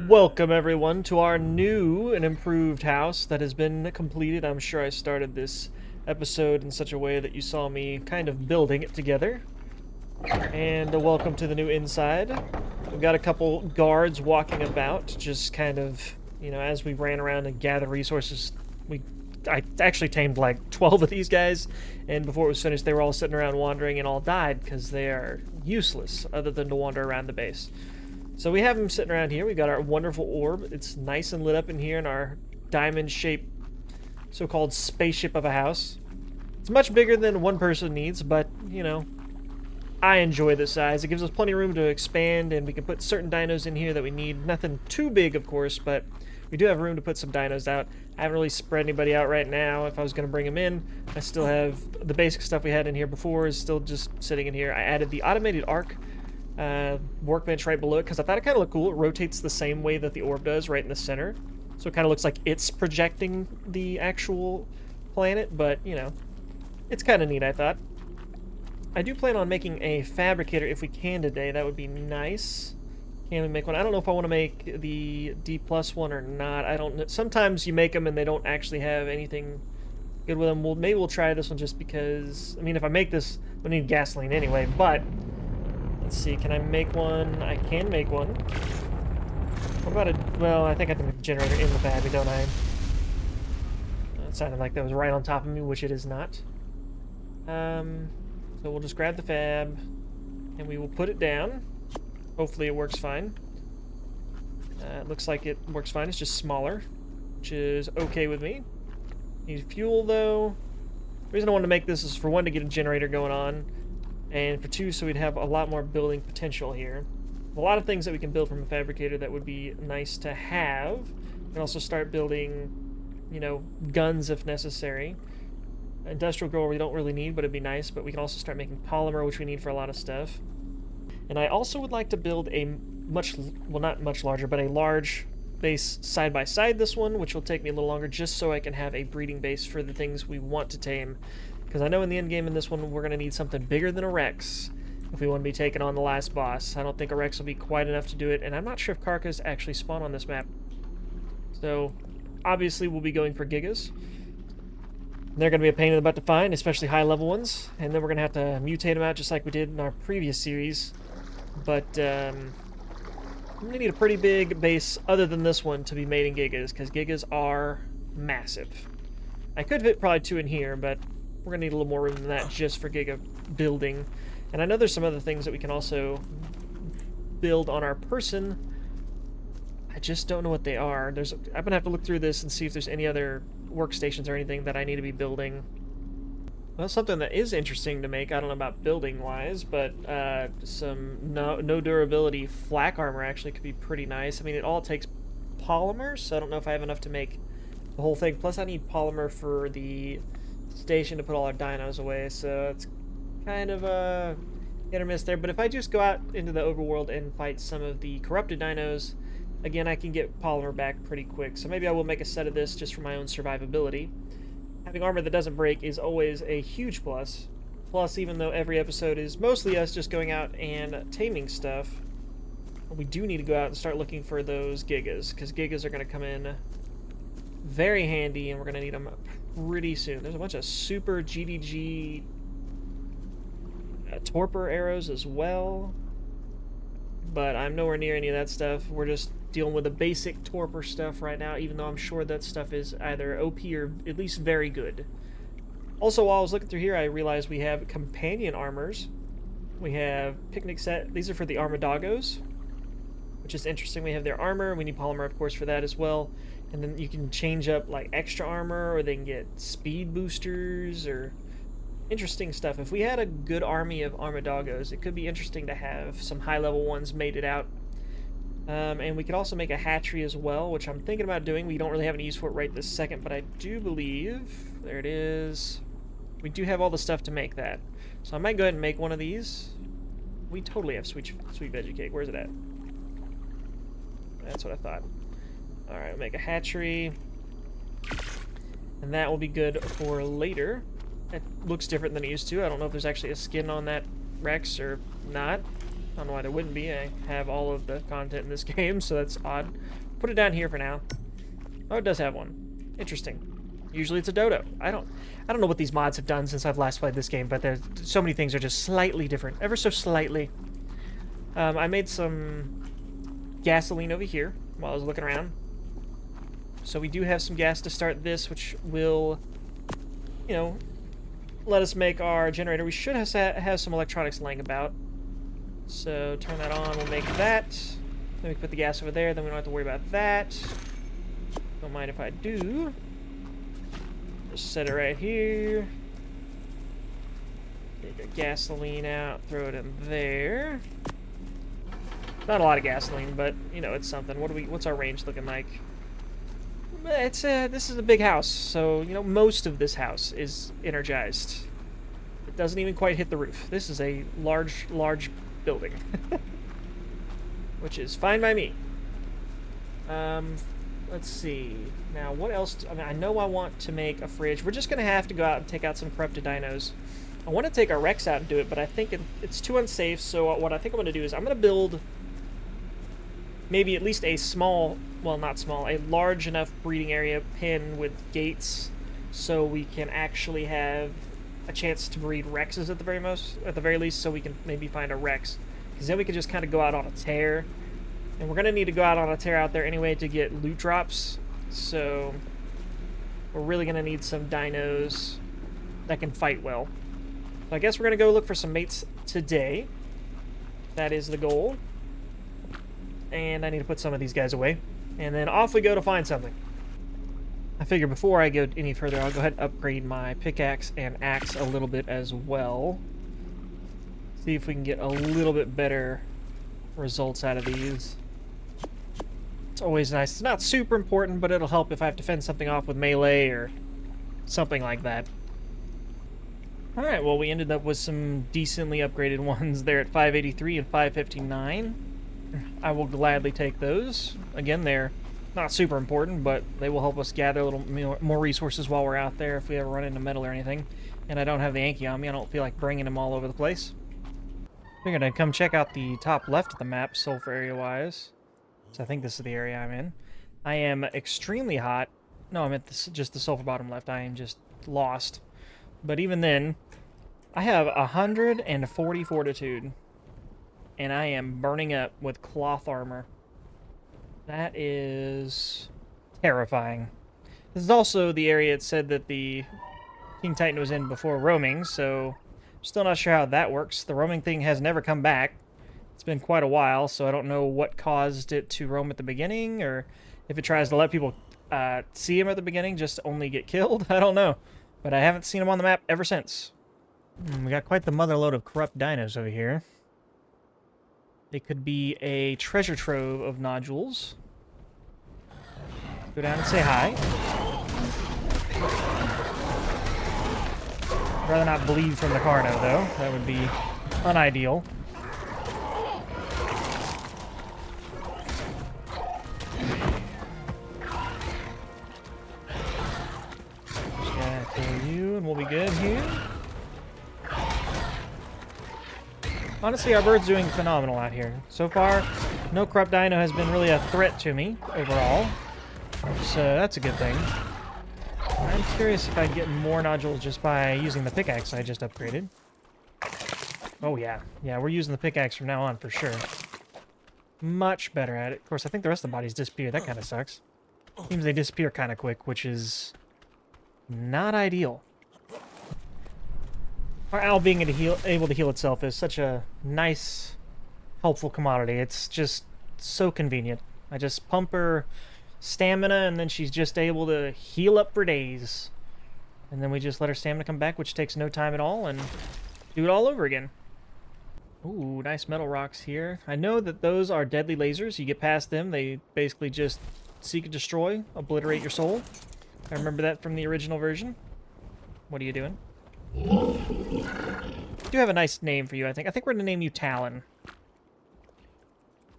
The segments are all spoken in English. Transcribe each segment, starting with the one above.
Welcome everyone to our new and improved house that has been completed. I'm sure I started this episode in such a way that you saw me kind of building it together. And welcome to the new inside. We've got a couple guards walking about, just kind of, as we ran around and gathered resources. I actually tamed like 12 of these guys, and before it was finished they were all sitting around wandering and all died because they are useless other than to wander around the base. So we have them sitting around here. We've got our wonderful orb. It's nice and lit up in here in our diamond-shaped so-called spaceship of a house. It's much bigger than one person needs, but, I enjoy the size. It gives us plenty of room to expand, and we can put certain dinos in here that we need. Nothing too big, of course, but we do have room to put some dinos out. I haven't really spread anybody out right now. If I was going to bring them in, I still have the basic stuff we had in here before is still just sitting in here. I added the automated Ark workbench right below it because I thought it kind of looked cool. It rotates the same way that the orb does right in the center, so it kind of looks like it's projecting the actual planet, but it's kind of neat. I thought I do plan on making a fabricator if we can today. That would be nice. Can we make one? I don't know if I want to make the D+ one or not. I don't know. Sometimes you make them and they don't actually have anything good with them. Maybe we'll try this one just because, I mean, if I make this, we need gasoline anyway, but let's see, can I make one? I can make one. What about a... well, I think I can make a generator in the battery, don't I? It sounded like that was right on top of me, which it is not. So we'll just grab the fab, and we will put it down. Hopefully it works fine. It looks like it works fine. It's just smaller, which is okay with me. Need fuel, though. The reason I wanted to make this is for one, to get a generator going on, and for two, so we'd have a lot more building potential here. A lot of things that we can build from a fabricator that would be nice to have. We can also start building, guns if necessary. Industrial grower we don't really need, but it'd be nice. But we can also start making polymer, which we need for a lot of stuff. And I also would like to build a not much larger, but a large base side by side this one, which will take me a little longer, just so I can have a breeding base for the things we want to tame. Because I know in the end game in this one, we're going to need something bigger than a Rex if we want to be taking on the last boss. I don't think a Rex will be quite enough to do it, and I'm not sure if Karkas actually spawn on this map. So, obviously, we'll be going for Gigas. They're going to be a pain in the butt to find, especially high-level ones, and then we're going to have to mutate them out just like we did in our previous series. But, we need a pretty big base other than this one to be made in Gigas, because Gigas are massive. I could fit probably 2 in here, but we're going to need a little more room than that just for Giga building. And I know there's some other things that we can also build on our person. I just don't know what they are. I'm going to have to look through this and see if there's any other workstations or anything that I need to be building. Well, something that is interesting to make, I don't know about building-wise, but some no durability flak armor actually could be pretty nice. I mean, it all takes polymer, so I don't know if I have enough to make the whole thing. Plus, I need polymer for the station to put all our dinos away, so it's kind of a hit or miss there. But if I just go out into the overworld and fight some of the corrupted dinos, again, I can get polymer back pretty quick. So maybe I will make a set of this just for my own survivability. Having armor that doesn't break is always a huge plus. Plus, even though every episode is mostly us just going out and taming stuff, we do need to go out and start looking for those Gigas, because Gigas are going to come in very handy, and we're going to need them pretty soon. There's a bunch of super GDG torpor arrows as well, but I'm nowhere near any of that stuff. We're just dealing with the basic torpor stuff right now, even though I'm sure that stuff is either OP or at least very good. Also, while I was looking through here, I realized we have companion armors. We have picnic set. These are for the Armadagos, which is interesting. We have their armor. We need polymer, of course, for that as well. And then you can change up like extra armor, or they can get speed boosters, or interesting stuff. If we had a good army of Armadagos, it could be interesting to have some high-level ones mated out. And we could also make a hatchery as well, which I'm thinking about doing. We don't really have any use for it right this second, but I do believe, there it is, we do have all the stuff to make that. So I might go ahead and make one of these. We totally have sweet veggie cake. Where's it at? That's what I thought. Alright, we'll make a hatchery. And that will be good for later. It looks different than it used to. I don't know if there's actually a skin on that Rex or not. I don't know why there wouldn't be. I have all of the content in this game, so that's odd. Put it down here for now. Oh, it does have one. Interesting. Usually it's a dodo. I don't know what these mods have done since I've last played this game, but there's so many things are just slightly different, ever so slightly. I made some gasoline over here while I was looking around. So we do have some gas to start this, which will, you know, let us make our generator. We should have some electronics laying about. So turn that on, we'll make that. Then we can put the gas over there, then we don't have to worry about that. Don't mind if I do. Just set it right here. Take the gasoline out, throw it in there. Not a lot of gasoline, but you know, it's something. What's our range looking like? It's this is a big house, so you know most of this house is energized. It doesn't even quite hit the roof. This is a large building, which is fine by me. Let's see. Now, what else? I mean, I know I want to make a fridge. We're just gonna have to go out and take out some corrupted dinos. I want to take our Rex out and do it, but I think it's too unsafe. So what I think I'm gonna do is I'm gonna build maybe at least a small, well, not small, a large enough breeding area pen with gates, so we can actually have a chance to breed Rexes at the very least, so we can maybe find a Rex, because then we can just kind of go out on a tear, and we're gonna need to go out on a tear out there anyway to get loot drops. So we're really gonna need some dinos that can fight well. So I guess we're gonna go look for some mates today. That is the goal. And I need to put some of these guys away. And then off we go to find something. I figure before I go any further, I'll go ahead and upgrade my pickaxe and axe a little bit as well. See if we can get a little bit better results out of these. It's always nice. It's not super important, but it'll help if I have to fend something off with melee or something like that. Alright, well, we ended up with some decently upgraded ones there at 583 and 559. I will gladly take those. Again, they're not super important, but they will help us gather a little more resources while we're out there if we ever run into metal or anything. And I don't have the Anki on me. I don't feel like bringing them all over the place. Figured I'd come check out the top left of the map, sulfur area-wise. So I think this is the area I'm in. I am extremely hot. No, I'm at just the sulfur bottom left. I am just lost. But even then, I have 140 fortitude. And I am burning up with cloth armor. That is terrifying. This is also the area it said that the King Titan was in before roaming, so I'm still not sure how that works. The roaming thing has never come back. It's been quite a while, so I don't know what caused it to roam at the beginning, or if it tries to let people see him at the beginning, just only get killed. I don't know. But I haven't seen him on the map ever since. We got quite the motherload of corrupt dinos over here. They could be a treasure trove of nodules. Go down and say hi. I'd rather not bleed from the Carno, though. That would be unideal. Just gotta kill you, and we'll be good here. Honestly, our bird's doing phenomenal out here. So far, no corrupt dino has been really a threat to me overall. So that's a good thing. I'm curious if I can get more nodules just by using the pickaxe I just upgraded. Oh yeah. Yeah, we're using the pickaxe from now on for sure. Much better at it. Of course, I think the rest of the bodies disappear. That kind of sucks. Seems they disappear kind of quick, which is not ideal. Our owl being able to heal itself is such a nice, helpful commodity. It's just so convenient. I just pump her stamina, and then she's just able to heal up for days. And then we just let her stamina come back, which takes no time at all, and do it all over again. Ooh, nice metal rocks here. I know that those are deadly lasers. You get past them, they basically just seek and destroy, obliterate your soul. I remember that from the original version. What are you doing? I do have a nice name for you, I think. I think we're going to name you Talon.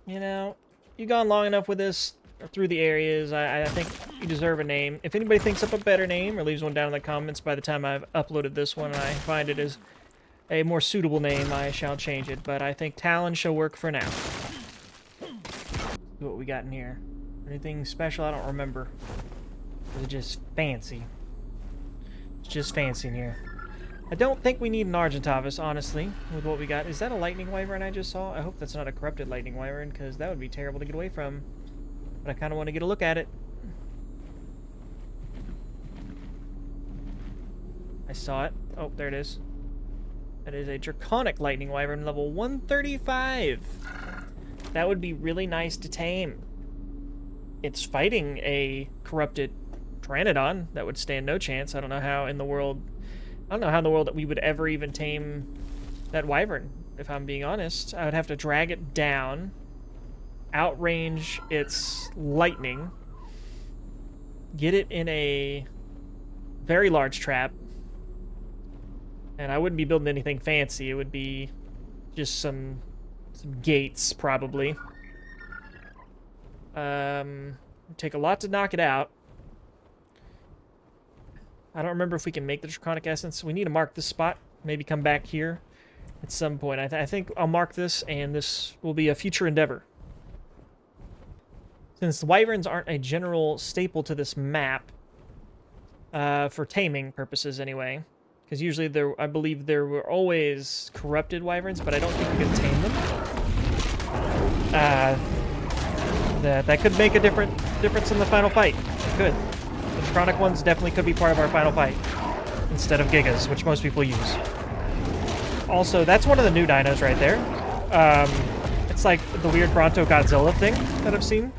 You know, you've gone long enough with this, or through the areas. I think you deserve a name. If anybody thinks up a better name or leaves one down in the comments by the time I've uploaded this one and I find it as a more suitable name, I shall change it. But I think Talon shall work for now. See what we got in here. Anything special? I don't remember. Is it just fancy? It's just fancy in here. I don't think we need an Argentavis, honestly, with what we got. Is that a lightning wyvern I just saw? I hope that's not a corrupted lightning wyvern, because that would be terrible to get away from. But I kind of want to get a look at it. I saw it. Oh, there it is. That is a draconic lightning wyvern, level 135. That would be really nice to tame. It's fighting a corrupted Pteranodon that would stand no chance. I don't know how in the world that we would ever even tame that wyvern, if I'm being honest. I would have to drag it down, outrange its lightning, get it in a very large trap, and I wouldn't be building anything fancy. It would be just some gates, probably. Take a lot to knock it out. I don't remember if we can make the Draconic Essence. We need to mark this spot. Maybe come back here at some point. I think I'll mark this, and this will be a future endeavor. Since the wyverns aren't a general staple to this map, for taming purposes anyway, because usually I believe there were always corrupted wyverns, but I don't think we could tame them. That could make a difference in the final fight. It could. The chronic ones definitely could be part of our final fight instead of Gigas, which most people use. Also, that's one of the new dinos right there. It's like the weird Bronto Godzilla thing that I've seen.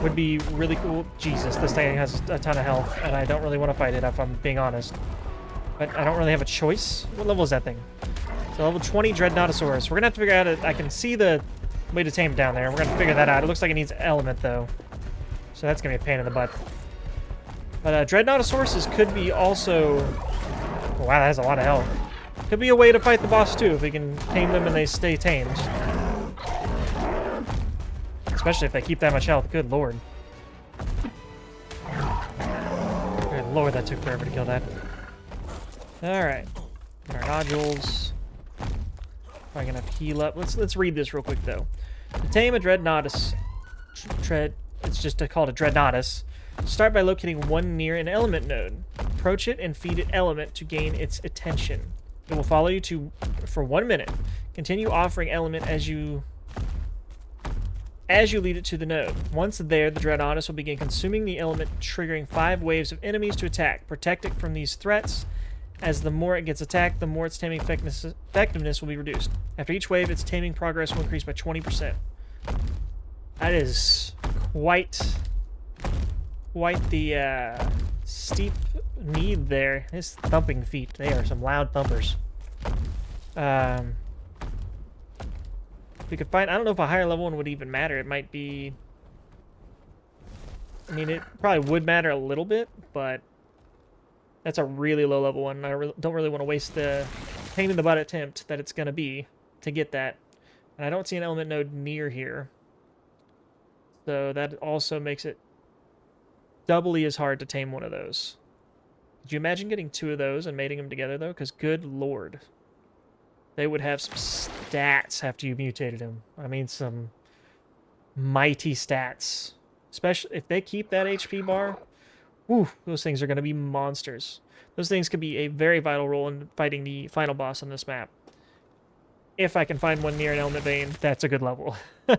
Would be really cool. Jesus, this thing has a ton of health, and I don't really want to fight it if I'm being honest. But I don't really have a choice. What level is that thing? So level 20 Dreadnoughtosaurus. We're gonna have to figure out I can see the way to tame it down there. We're gonna figure that out. It looks like it needs element though. So that's gonna be a pain in the butt. But Dreadnoughtosauruses could be also... Oh, wow, that has a lot of health. Could be a way to fight the boss too, if we can tame them and they stay tamed. Especially if they keep that much health. Good lord. Good lord, that took forever to kill that. Alright. Our nodules. Probably gonna heal up. Let's read this real quick though. To tame a Dreadnoughtus... It's just called a Dreadnoughtus. Start by locating one near an element node. Approach it and feed it element to gain its attention. It will follow you for 1 minute. Continue offering element as you lead it to the node. Once there, the Dreadnoughtus will begin consuming the element, triggering 5 waves of enemies to attack. Protect it from these threats, as the more it gets attacked, the more its taming effectiveness will be reduced. After each wave, its taming progress will increase by 20%. That is quite the steep need there. His thumping feet, they are some loud thumpers. If we could find, I don't know if a higher level one would even matter. It might be, I mean, it probably would matter a little bit, but that's a really low level one. I don't really want to waste the pain in the butt attempt that it's going to be to get that. And I don't see an element node near here. So that also makes it doubly as hard to tame one of those. Could you imagine getting 2 of those and mating them together, though? Because good lord. They would have some stats after you mutated them. I mean, some mighty stats. Especially if they keep that HP bar. Whew, those things are going to be monsters. Those things could be a very vital role in fighting the final boss on this map. If I can find one near an element vein, that's a good level. You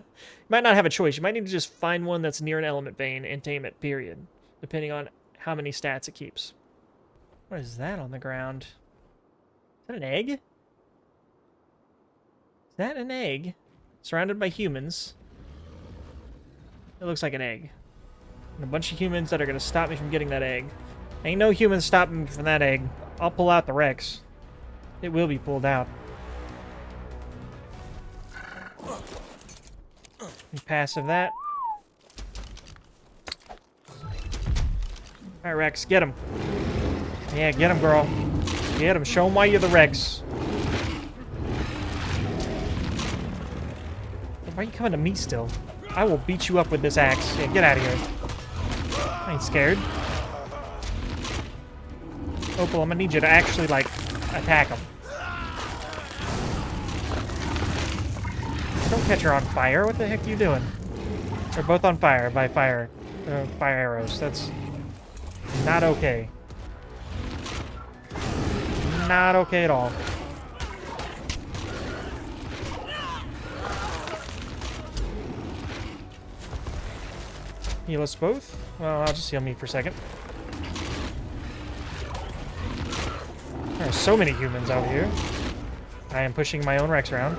might not have a choice. You might need to just find one that's near an element vein and tame it, period. Depending on how many stats it keeps. What is that on the ground? Is that an egg? Is that an egg? Surrounded by humans. It looks like an egg. And a bunch of humans that are going to stop me from getting that egg. Ain't no humans stopping me from that egg. I'll pull out the Rex. It will be pulled out. Passive that. Alright, Rex, get him. Yeah, get him, girl. Get him. Show him why you're the Rex. Why are you coming to me still? I will beat you up with this axe. Yeah, get out of here. I ain't scared. Opal, I'm gonna need you to actually, like, attack him. Don't catch her on fire. What the heck are you doing? They're both on fire by fire arrows. That's not okay. Not okay at all. Heal us both? Well, I'll just heal me for a second. There are so many humans out here. I am pushing my own Rex around.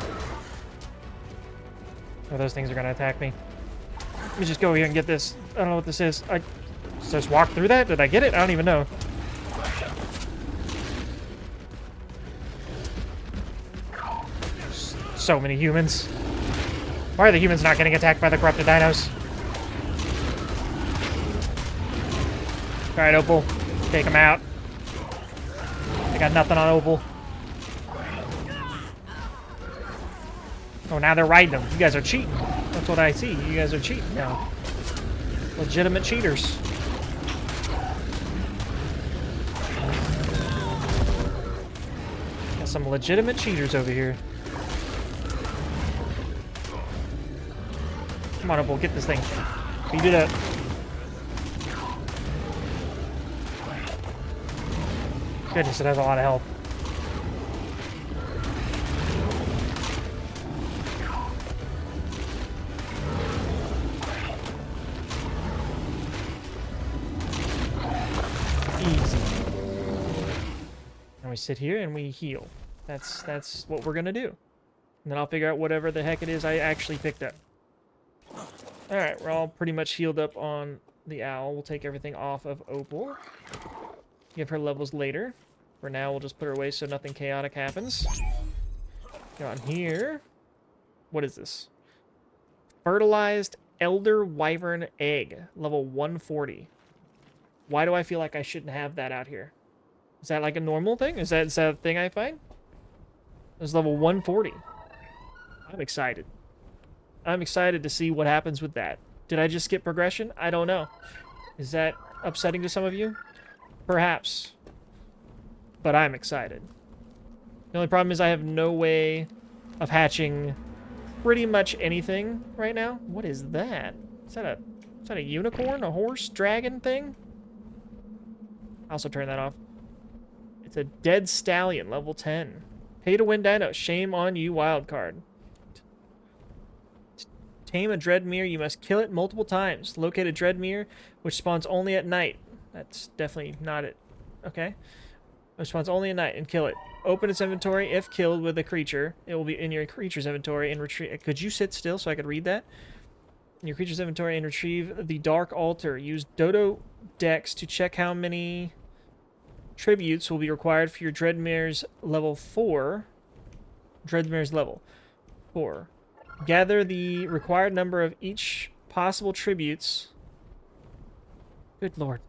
Oh, those things are gonna attack me. Let me just go here and get this. I don't know what this is. Just walk through that? Did I get it? I don't even know. So many humans. Why are the humans not getting attacked by the corrupted dinos? Alright, Opal. Take them out. I got nothing on Opal. Oh, now they're riding them. You guys are cheating. That's what I see. You guys are cheating now. Legitimate cheaters. Got some legitimate cheaters over here. Come on, Opal. Get this thing. Beat it up. Goodness, it has a lot of health. Easy. And we sit here and we heal. That's what we're gonna do. And then I'll figure out whatever the heck it is I actually picked up. Alright, we're all pretty much healed up on the owl. We'll take everything off of Opal. Give her levels later. For now, we'll just put her away so nothing chaotic happens. Go on here. What is this? Fertilized Elder Wyvern Egg. Level 140. Why do I feel like I shouldn't have that out here? Is that like a normal thing? Is that a thing I find? It's level 140. I'm excited. I'm excited to see what happens with that. Did I just skip progression? I don't know. Is that upsetting to some of you? Perhaps. But I'm excited. The only problem is I have no way of hatching pretty much anything right now. What is that? Is that a unicorn? A horse? Dragon thing? I also turn that off. It's a dead stallion, level 10. Pay to win dino. Shame on you, wild card. Tame a Dreadmere, you must kill it multiple times. Locate a Dreadmere, which spawns only at night. That's definitely not it. Okay. Which spawns only at night, and kill it. Open its inventory. If killed with a creature, it will be in your creature's inventory and retrieve. Could you sit still so I could read that? In your creature's inventory and retrieve the Dark Altar. Use Dodo Dex to check how many tributes will be required for your Dreadmere's level 4. Dreadmere's level 4. Gather the required number of each possible tributes. Good lord.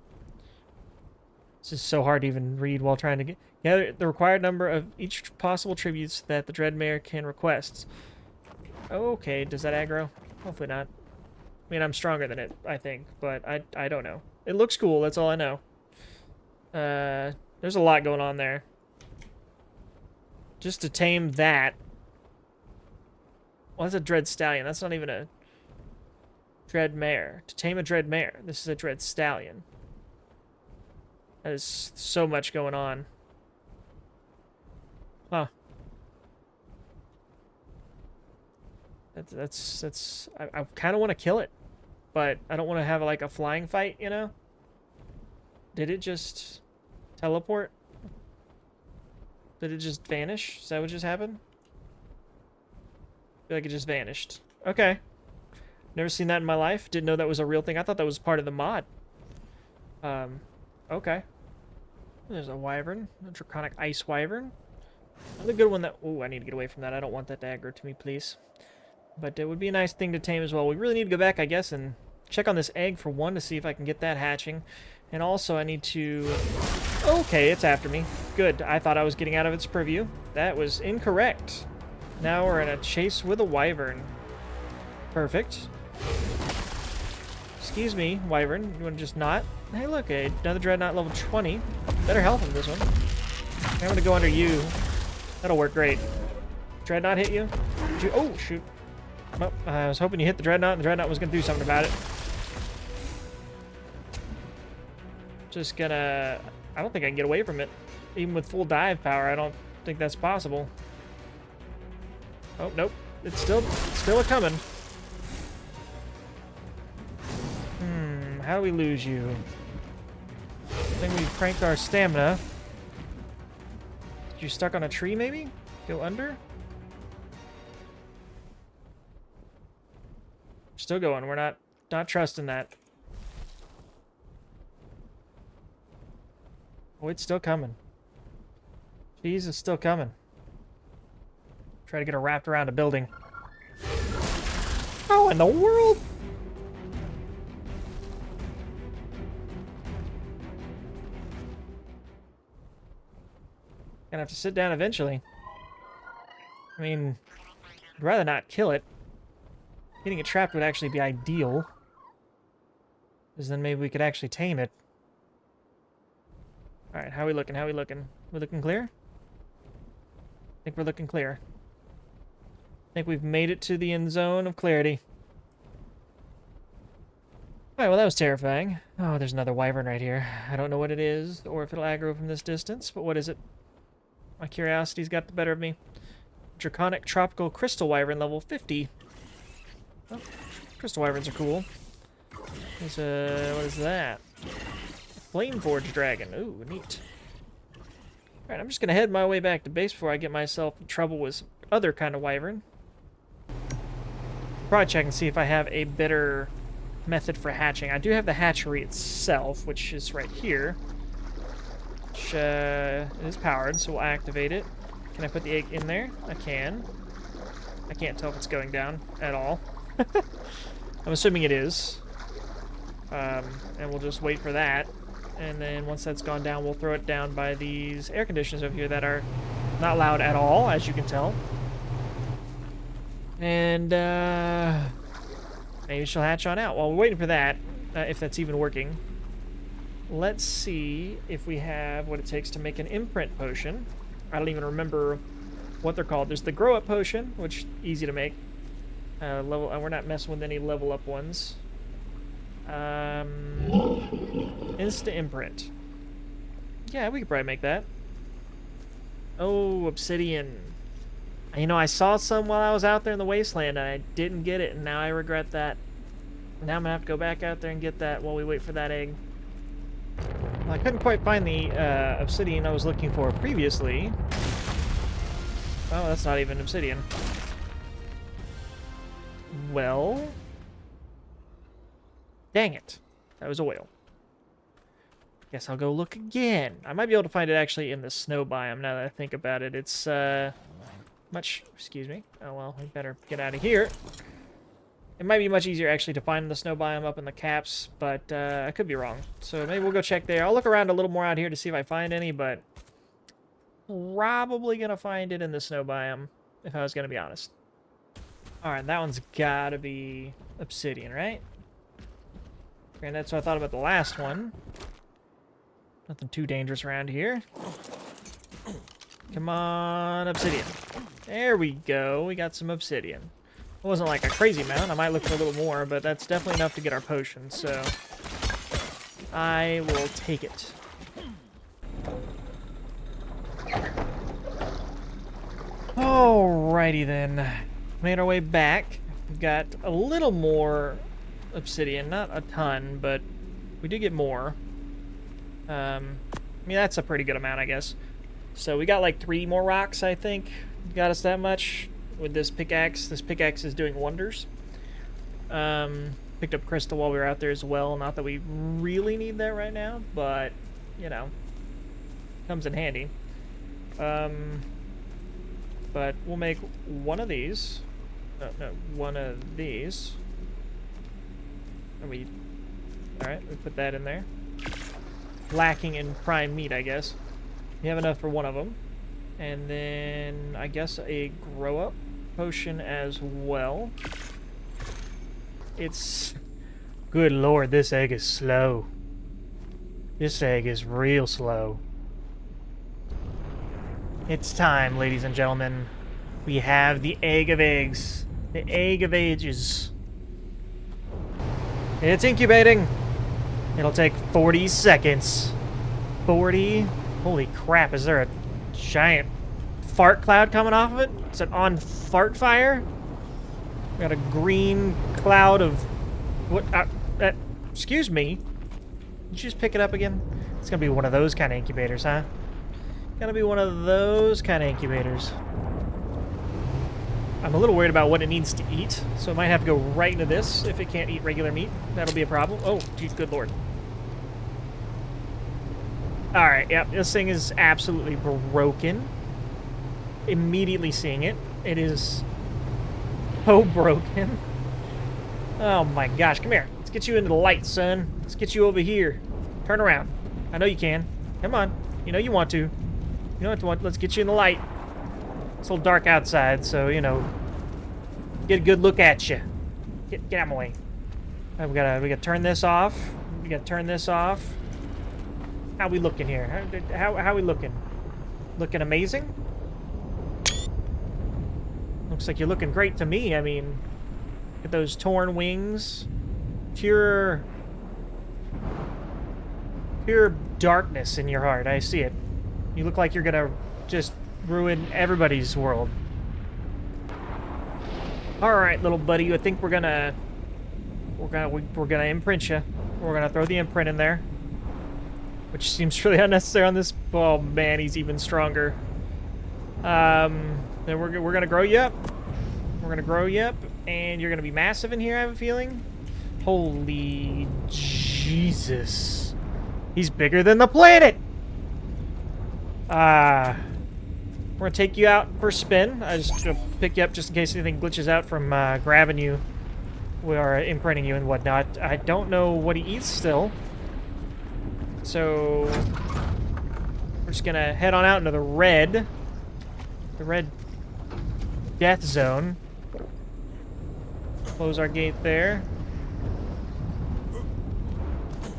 This is so hard to even read while trying to gather the required number of each possible tributes that the Dreadmere can request. Okay, does that aggro? Hopefully not. I mean, I'm stronger than it, I think, but I don't know. It looks cool, that's all I know. There's a lot going on there. Just to tame that. Well, that's a Dread Stallion. That's not even a Dreadmere. To tame a Dreadmere, this is a Dread Stallion. That is so much going on. Huh. I kind of want to kill it, but I don't want to have like a flying fight, you know? Did it just teleport? Did it just vanish? Is that what just happened? I feel like it just vanished. Okay. Never seen that in my life. Didn't know that was a real thing. I thought that was part of the mod. Okay. There's a wyvern. A draconic ice wyvern. Another good one that... Oh, I need to get away from that. I don't want that to aggro to me, please. But it would be a nice thing to tame as well. We really need to go back, I guess, and check on this egg for one to see if I can get that hatching. And also, I need to... Okay, it's after me. Good. I thought I was getting out of its purview. That was incorrect. Now we're in a chase with a wyvern. Perfect. Excuse me, wyvern. You want to just not? Hey, look, another dreadnought level 20. Better health than this one. I'm going to go under you. That'll work great. Dreadnought hit you? Oh, shoot. Well, I was hoping you hit the Dreadnought, and the Dreadnought was going to do something about it. Just gonna... I don't think I can get away from it. Even with full dive power, I don't think that's possible. Oh, nope. It's still a-coming. How do we lose you? I think we cranked our stamina. You stuck on a tree, maybe? Go under? Still going. We're not trusting that. Oh, it's still coming. Cheese is still coming. Try to get her wrapped around a building. How in the world? Gonna have to sit down eventually. I mean, I'd rather not kill it. Getting it trapped would actually be ideal. Because then maybe we could actually tame it. Alright, how are we looking? How are we looking? We looking clear? I think we're looking clear. I think we've made it to the end zone of clarity. Alright, well that was terrifying. Oh, there's another wyvern right here. I don't know what it is, or if it'll aggro from this distance, but what is it? My curiosity's got the better of me. Draconic Tropical Crystal Wyvern, level 50. Oh, crystal wyverns are cool. There's a... what is that? Flameforged Dragon. Ooh, neat. Alright, I'm just gonna head my way back to base before I get myself in trouble with some other kind of wyvern. Probably check and see if I have a better method for hatching. I do have the hatchery itself, which is right here. Which is powered, so we'll activate it. Can I put the egg in there? I can. I can't tell if it's going down at all. I'm assuming it is. And we'll just wait for that. And then once that's gone down, we'll throw it down by these air conditioners over here that are not loud at all, as you can tell. And maybe she'll hatch on out. While we're waiting for that, if that's even working, let's see if we have what it takes to make an imprint potion. I don't even remember what they're called. There's the grow up potion, which is easy to make. We're not messing with any level up ones. Insta imprint. Yeah, we could probably make that. Oh, obsidian. You know, I saw some while I was out there in the wasteland, and I didn't get it, and now I regret that. Now I'm gonna have to go back out there and get that while we wait for that egg. Well, I couldn't quite find the obsidian I was looking for previously. Oh, that's not even obsidian. Well... dang it. That was oil. Guess I'll go look again. I might be able to find it actually in the snow biome now that I think about it. It's, much... excuse me. Oh, well, we better get out of here. It might be much easier actually to find the snow biome up in the caps, but I could be wrong. So maybe we'll go check there. I'll look around a little more out here to see if I find any, but probably gonna find it in the snow biome, if I was gonna be honest. Alright, that one's gotta be obsidian, right? And that's what I thought about the last one. Nothing too dangerous around here. Come on, obsidian. There we go. We got some obsidian. It wasn't like a crazy amount. I might look for a little more, but that's definitely enough to get our potion, so I will take it. Alrighty then. Made our way back. We've got a little more obsidian. Not a ton, but we do get more. I mean, that's a pretty good amount, I guess. So we got like 3 more rocks, I think. Got us that much with this pickaxe. This pickaxe is doing wonders. Picked up crystal while we were out there as well. Not that we really need that right now, but, you know, comes in handy. But we'll make one of these. No, one of these. Alright, we put that in there. Lacking in prime meat, I guess. We have enough for one of them. And then, I guess, a grow-up potion as well. It's... good lord, this egg is slow. This egg is real slow. It's time, ladies and gentlemen. We have the egg of eggs. The egg of ages. It's incubating. It'll take 40 seconds. 40. Holy crap, is there a giant fart cloud coming off of it? Is it on fart fire? We got a green cloud of... What? Excuse me? Did you just pick it up again? It's gonna be one of those kind of incubators, huh? Gonna be one of those kind of incubators. I'm a little worried about what it needs to eat, so it might have to go right into this if it can't eat regular meat. That'll be a problem. Oh, geez, good lord. Alright, yep, this thing is absolutely broken. Immediately seeing it. It is so broken. Oh my gosh, come here. Let's get you into the light, son. Let's get you over here. Turn around. I know you can. Come on. You know you want to. You know what to want. Let's get you in the light. It's a little dark outside, so, you know, get a good look at you. Get out of my way. Right, we gotta turn this off. We gotta turn this off. How we looking here? How we looking? Looking amazing? Looks like you're looking great to me. I mean, look at those torn wings. Pure darkness in your heart. I see it. You look like you're gonna just ruin everybody's world. All right, little buddy. I think we're gonna imprint you. We're gonna throw the imprint in there, which seems really unnecessary on this. Oh man, he's even stronger. Then we're gonna grow you up. We're gonna grow you up, and you're gonna be massive in here. I have a feeling. Holy Jesus! He's bigger than the planet. We're gonna take you out for a spin. I just gonna pick you up just in case anything glitches out from grabbing you or imprinting you and whatnot. I don't know what he eats still, so we're just gonna head on out into the red death zone. Close our gate there.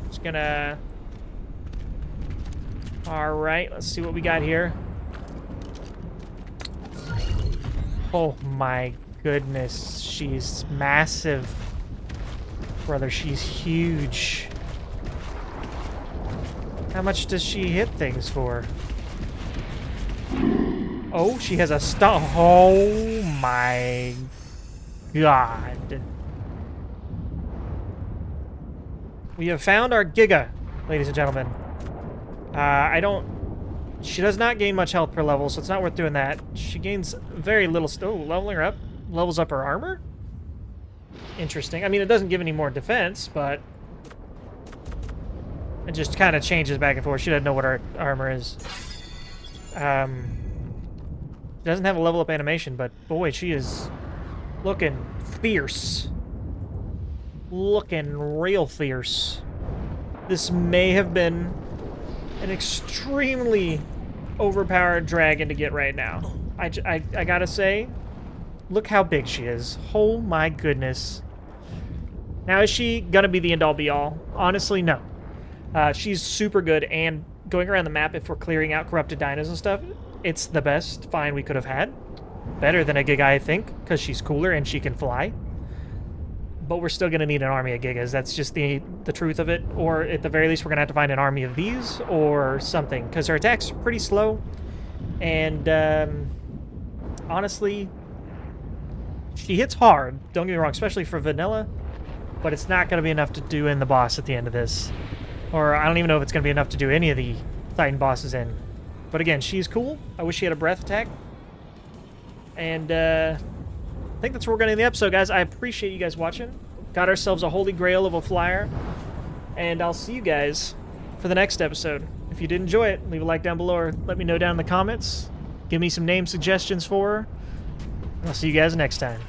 Just gonna. All right, let's see what we got here. Oh my goodness, she's massive. Brother, she's huge. How much does she hit things for? Oh, she has a stomp. Oh my god. We have found our Giga, ladies and gentlemen. She does not gain much health per level, so it's not worth doing that. She gains very little. Oh, leveling her up. Levels up her armor? Interesting. I mean, it doesn't give any more defense, but it just kind of changes back and forth. She doesn't know what her armor is. Doesn't have a level up animation, but boy, she is looking fierce. Looking real fierce. This may have been an extremely overpowered dragon to get right now. I gotta say, look how big she is. Oh my goodness. Now, is she gonna be the end-all be-all? Honestly, no. She's super good, and going around the map, if we're clearing out corrupted dinos and stuff, it's the best find we could have had. Better than a Giga, I think, because she's cooler and she can fly. But we're still going to need an army of Gigas. That's just the truth of it. Or at the very least, we're going to have to find an army of these or something. Because her attack's pretty slow. And honestly, she hits hard. Don't get me wrong, especially for vanilla. But it's not going to be enough to do in the boss at the end of this. Or I don't even know if it's going to be enough to do any of the Titan bosses in. But again, she's cool. I wish she had a breath attack. And I think that's where we're going to end the episode, guys. I appreciate you guys watching. Got ourselves a holy grail of a flyer. And I'll see you guys for the next episode. If you did enjoy it, leave a like down below or let me know down in the comments. Give me some name suggestions for her. I'll see you guys next time.